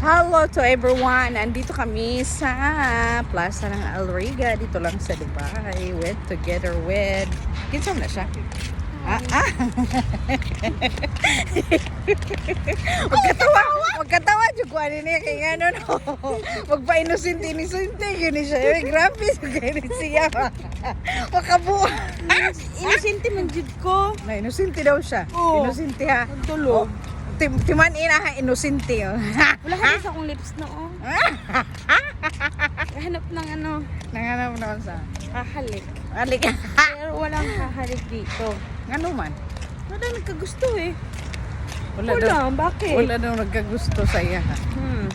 Hello to everyone! Andito kami sa Plaza ng Alriga. Dito lang sa Dubai. With together with... Kinsam na siya? Magkatawa jud niya kay ano no. Magpa-inusinti yun siya. Graphics gani siya. Makabuo. Inusinti man jud ko. Na inusinti daw siya. Oo. Inusinti ha. Tulog. Timan ina ha inusinti. Wala ka sa akong lips noon. Hanap ng ano, Nanganap naman sa. hahalik. Alik. Pero walang hahalik dito. Ano man? Wala nagkagusto eh. Wala daw. Wala, bakit? Wala daw nagkagusto sa iya.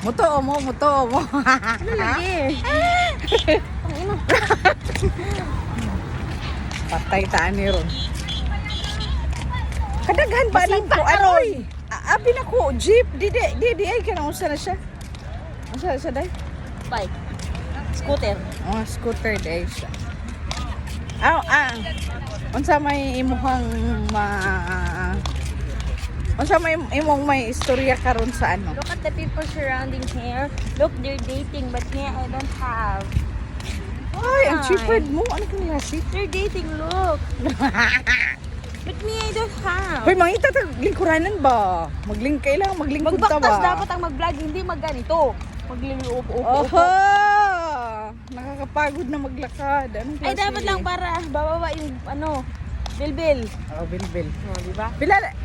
Muto mo. Ano lagi? Ang ina. Patay taan ni Ron. Kadaghan ba ng ko aroy? Abi na ko jeep di ay kana unsa na siya? Unsa na siya dai? Bike. Scooter. Oh, scooter dai siya. Unsa may imuhang unsa may imong may istorya karon sa ano? Look at the people surrounding here. Look, they're dating, but me, I don't have. Ay, ang Ay. cheaper mo. Ano kang lasi? They're dating, look. But me, I don't have. Hoy, mangita tag lingkuranan ba? Maglink kailangan maglingkod ta Magbaktas ba? dapat ang mag-vlog, hindi mag-ganito. Magliliupo-upo. Oho! Nakakapagod na maglakad. Anong Ay, klase? dapat lang para bababa yung ano, bilbil. Oh, bilbil. O, di ba? Pila na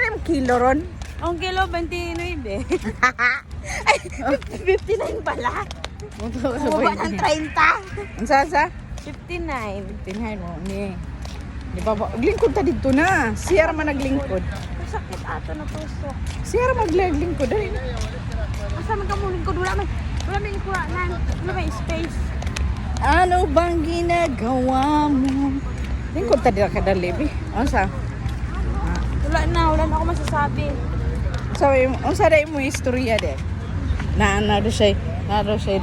yung kilo ron? Ang kilo, 29 eh. Ay, 59 pala. Bumaba ng 30. Ang sa? 59. Tinhay mo ni. Di ba ba? Lingkod ta dito na. Siya man naglingkod. Masakit ato na puso. Siya maglingkod. Dali na. Asa man ka muling ko? Wala may kuranan. Wala may space. Ano bang ginagawa mo? Lingkod ta dito kada libi. Ano sa? Wala na ako masasabi. So, unsa dai mo istorya de? Nado siya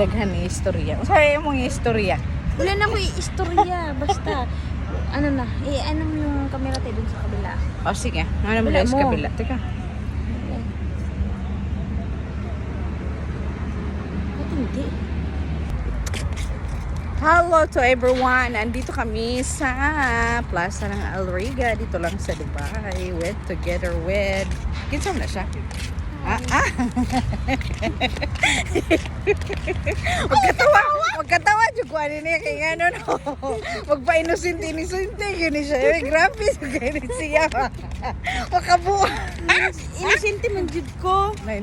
daghan ni istorya. Unsa dai mo istorya? Wala na ko istorya. Basta, ano na, ano mo yung camera tayo dun sa kabila. O sige, ano mo Wala lang sa mo. kabila. Teka. Ba't hindi? Hello to everyone! Andito kami sa Plaza ng Alriga. Dito lang sa Dubai. With together with... Kinsam na siya? Magkatawa jud niya kay ano no. Magpa-inusinti yun siya. Graphics gani siya. Makabuo. Inusinti man jud ko. Na